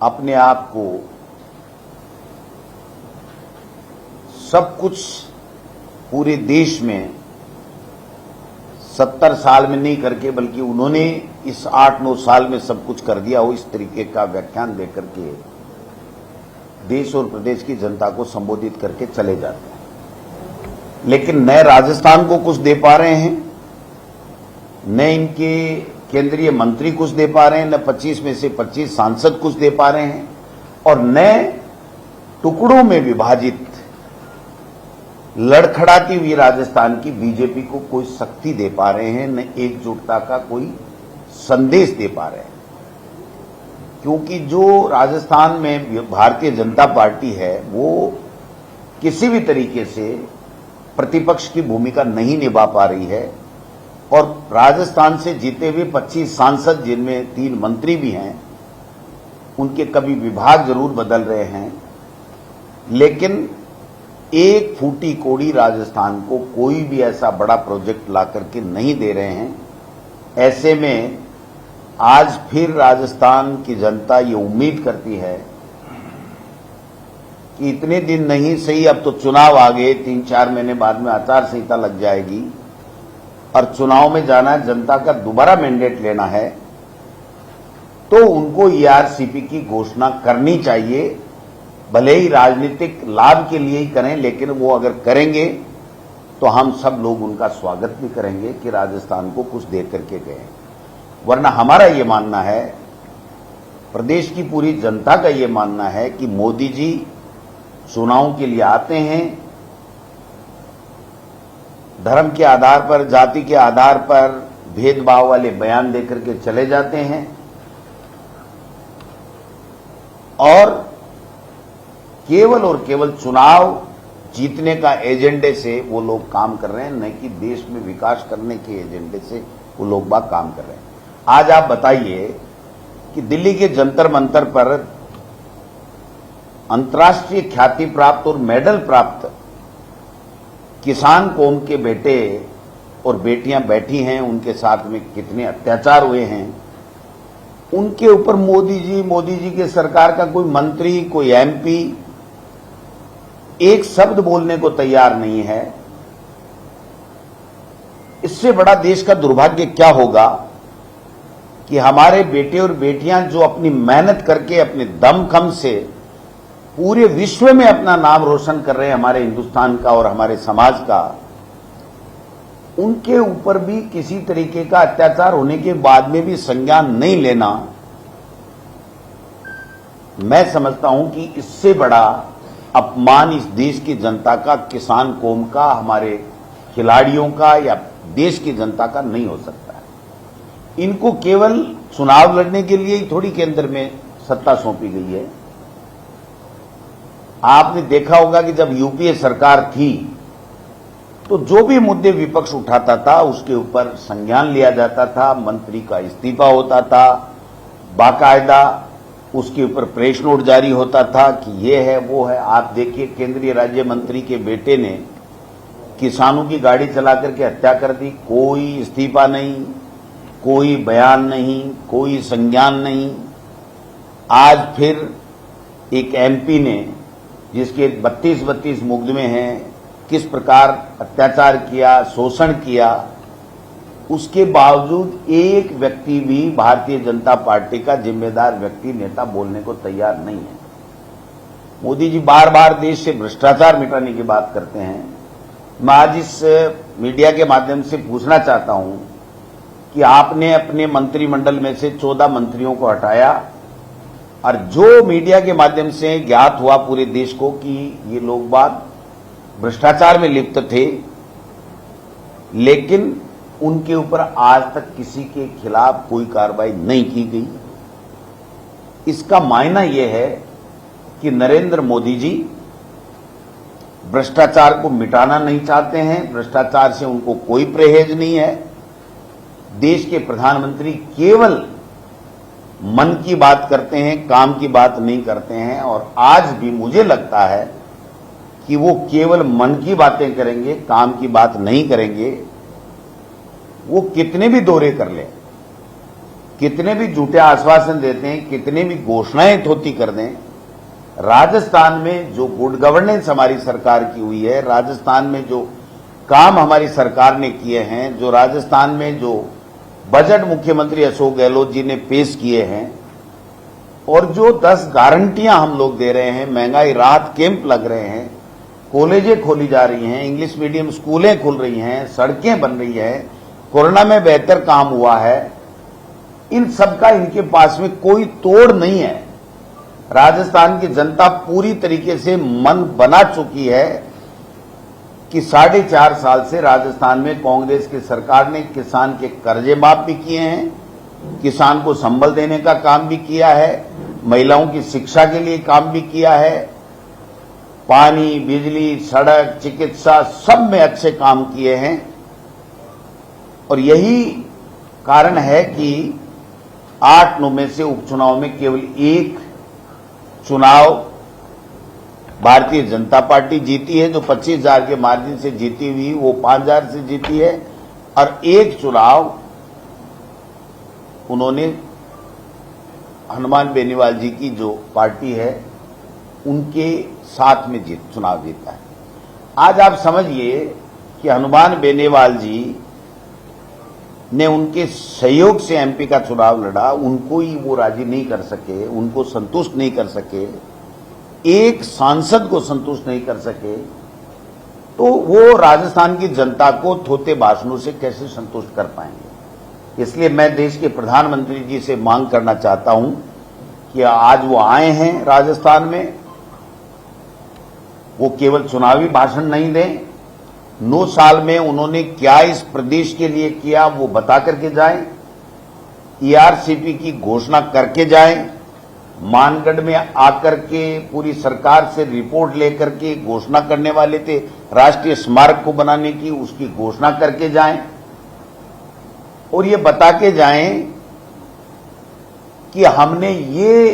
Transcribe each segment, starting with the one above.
अपने आप को सब कुछ पूरे देश में 70 साल में नहीं करके, बल्कि उन्होंने इस 8-9 साल में सब कुछ कर दिया हो, इस तरीके का व्याख्यान देकर के देश और प्रदेश की जनता को संबोधित करके चले जाते हैं। लेकिन न राजस्थान को कुछ दे पा रहे हैं, न इनके केंद्रीय मंत्री कुछ दे पा रहे हैं, न 25 में से 25 सांसद कुछ दे पा रहे हैं, और न टुकड़ों में विभाजित लड़खड़ाती हुई राजस्थान की बीजेपी को कोई शक्ति दे पा रहे हैं, न एकजुटता का कोई संदेश दे पा रहे हैं। क्योंकि जो राजस्थान में भारतीय जनता पार्टी है वो किसी भी तरीके से प्रतिपक्ष की भूमिका नहीं निभा पा रही है, और राजस्थान से जीते हुए 25 सांसद, जिनमें 3 मंत्री भी हैं, उनके कभी विभाग जरूर बदल रहे हैं, लेकिन एक फूटी कोड़ी राजस्थान को कोई भी ऐसा बड़ा प्रोजेक्ट ला करके नहीं दे रहे हैं। ऐसे में आज फिर राजस्थान की जनता ये उम्मीद करती है कि इतने दिन नहीं सही, अब तो चुनाव आ गए, 3-4 महीने बाद में आचार संहिता लग जाएगी और चुनाव में जाना है, जनता का दोबारा मैंडेट लेना है, तो उनको ईआरसीपी की घोषणा करनी चाहिए। भले ही राजनीतिक लाभ के लिए ही करें, लेकिन वो अगर करेंगे तो हम सब लोग उनका स्वागत भी करेंगे कि राजस्थान को कुछ दे करके गए। वरना हमारा ये मानना है, प्रदेश की पूरी जनता का ये मानना है कि मोदी जी चुनाव के लिए आते हैं, धर्म के आधार पर, जाति के आधार पर भेदभाव वाले बयान देकर के चले जाते हैं, और केवल और केवल चुनाव जीतने का एजेंडे से वो लोग काम कर रहे हैं, न कि देश में विकास करने के एजेंडे से वो लोग बाग काम कर रहे हैं। आज आप बताइए कि दिल्ली के जंतर मंतर पर अंतर्राष्ट्रीय ख्याति प्राप्त और मेडल प्राप्त किसान कौम के बेटे और बेटियां बैठी हैं, उनके साथ में कितने अत्याचार हुए हैं, उनके ऊपर मोदी जी के सरकार का कोई मंत्री, कोई एमपी एक शब्द बोलने को तैयार नहीं है। इससे बड़ा देश का दुर्भाग्य क्या होगा कि हमारे बेटे और बेटियां जो अपनी मेहनत करके, अपने दमखम से पूरे विश्व में अपना नाम रोशन कर रहे हैं, हमारे हिंदुस्तान का और हमारे समाज का, उनके ऊपर भी किसी तरीके का अत्याचार होने के बाद में भी संज्ञान नहीं लेना, मैं समझता हूं कि इससे बड़ा अपमान इस देश की जनता का, किसान कौम का, हमारे खिलाड़ियों का या देश की जनता का नहीं हो सकता है। इनको केवल चुनाव लड़ने के लिए ही थोड़ी केंद्र में सत्ता सौंपी गई है। आपने देखा होगा कि जब यूपीए सरकार थी तो जो भी मुद्दे विपक्ष उठाता था उसके ऊपर संज्ञान लिया जाता था, मंत्री का इस्तीफा होता था, बाकायदा उसके ऊपर प्रेस नोट जारी होता था कि ये है वो है। आप देखिए, केंद्रीय राज्य मंत्री के बेटे ने किसानों की गाड़ी चला करके हत्या कर दी, कोई इस्तीफा नहीं, कोई बयान नहीं, कोई संज्ञान नहीं। आज फिर एक एमपी ने, जिसके 32 मुकदमे हैं, किस प्रकार अत्याचार किया, शोषण किया, उसके बावजूद एक व्यक्ति भी भारतीय जनता पार्टी का जिम्मेदार व्यक्ति, नेता बोलने को तैयार नहीं है। मोदी जी बार बार देश से भ्रष्टाचार मिटाने की बात करते हैं। मैं आज इस मीडिया के माध्यम से पूछना चाहता हूं कि आपने अपने मंत्रिमंडल में से 14 मंत्रियों को हटाया, और जो मीडिया के माध्यम से ज्ञात हुआ पूरे देश को कि ये लोग बाग भ्रष्टाचार में लिप्त थे, लेकिन उनके ऊपर आज तक किसी के खिलाफ कोई कार्रवाई नहीं की गई। इसका मायना यह है कि नरेंद्र मोदी जी भ्रष्टाचार को मिटाना नहीं चाहते हैं, भ्रष्टाचार से उनको कोई परहेज नहीं है। देश के प्रधानमंत्री केवल मन की बात करते हैं, काम की बात नहीं करते हैं, और आज भी मुझे लगता है कि वो केवल मन की बातें करेंगे, काम की बात नहीं करेंगे। वो कितने भी दौरे कर लें, कितने भी झूठे आश्वासन देते हैं, कितने भी घोषणाएं थोती कर दें, राजस्थान में जो गुड गवर्नेंस हमारी सरकार की हुई है, राजस्थान में जो काम हमारी सरकार ने किए हैं, जो राजस्थान में जो बजट मुख्यमंत्री अशोक गहलोत जी ने पेश किए हैं और जो 10 गारंटियां हम लोग दे रहे हैं, महंगाई राहत कैंप लग रहे हैं, कॉलेजें खोली जा रही हैं, इंग्लिश मीडियम स्कूलें खुल रही हैं, सड़कें बन रही हैं, कोरोना में बेहतर काम हुआ है, इन सब का इनके पास में कोई तोड़ नहीं है। राजस्थान की जनता पूरी तरीके से मन बना चुकी है कि 4.5 साल से राजस्थान में कांग्रेस की सरकार ने किसान के कर्जे माफ भी किए हैं, किसान को संबल देने का काम भी किया है, महिलाओं की शिक्षा के लिए काम भी किया है, पानी, बिजली, सड़क, चिकित्सा सब में अच्छे काम किए हैं। और यही कारण है कि 8-9 में से उपचुनाव में केवल एक चुनाव भारतीय जनता पार्टी जीती है, जो 25,000 के मार्जिन से जीती हुई, वो 5,000 से जीती है, और एक चुनाव उन्होंने हनुमान बेनीवाल जी की जो पार्टी है उनके साथ में चुनाव जीता है। आज आप समझिए कि हनुमान बेनीवाल जी ने उनके सहयोग से एमपी का चुनाव लड़ा, उनको ही वो राजी नहीं कर सके, उनको संतुष्ट नहीं कर सके, एक सांसद को संतुष्ट नहीं कर सके, तो वो राजस्थान की जनता को थोते भाषणों से कैसे संतुष्ट कर पाएंगे। इसलिए मैं देश के प्रधानमंत्री जी से मांग करना चाहता हूं कि आज वो आए हैं राजस्थान में, वो केवल चुनावी भाषण नहीं दें, 9 साल में उन्होंने क्या इस प्रदेश के लिए किया वो बता करके जाएं, ईआरसीपी की घोषणा करके जाएं, मानगढ़ में आकर के पूरी सरकार से रिपोर्ट लेकर के घोषणा करने वाले थे राष्ट्रीय स्मारक को बनाने की, उसकी घोषणा करके जाएं और ये बता के जाएं कि हमने ये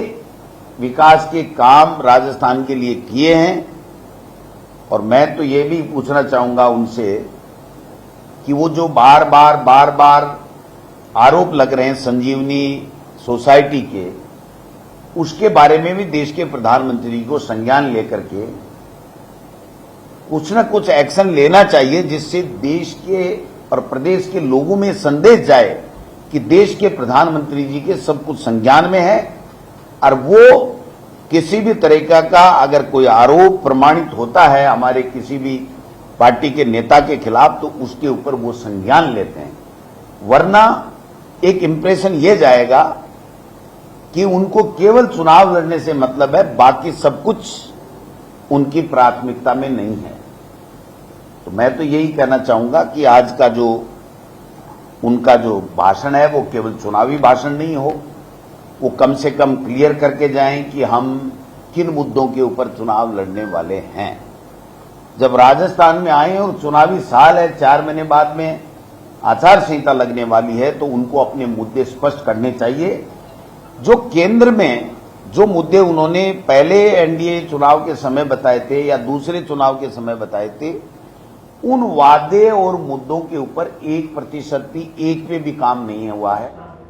विकास के काम राजस्थान के लिए किए हैं। और मैं तो ये भी पूछना चाहूंगा उनसे कि वो जो बार बार आरोप लग रहे हैं संजीवनी सोसाइटी के, उसके बारे में भी देश के प्रधानमंत्री को संज्ञान लेकर के कुछ न कुछ एक्शन लेना चाहिए, जिससे देश के और प्रदेश के लोगों में संदेश जाए कि देश के प्रधानमंत्री जी के सब कुछ संज्ञान में है और वो किसी भी तरीका का अगर कोई आरोप प्रमाणित होता है हमारे किसी भी पार्टी के नेता के खिलाफ तो उसके ऊपर वो संज्ञान लेते हैं, वरना एक इंप्रेशन ये जाएगा कि उनको केवल चुनाव लड़ने से मतलब है, बाकी सब कुछ उनकी प्राथमिकता में नहीं है। तो मैं तो यही कहना चाहूंगा कि आज का जो उनका जो भाषण है वो केवल चुनावी भाषण नहीं हो, वो कम से कम क्लियर करके जाएं कि हम किन मुद्दों के ऊपर चुनाव लड़ने वाले हैं। जब राजस्थान में आए और चुनावी साल है, 4 महीने बाद में आचार संहिता लगने वाली है, तो उनको अपने मुद्दे स्पष्ट करने चाहिए। जो केंद्र में जो मुद्दे उन्होंने पहले एनडीए चुनाव के समय बताए थे या दूसरे चुनाव के समय बताए थे, उन वादे और मुद्दों के ऊपर 1% भी एक पे भी काम नहीं हुआ है।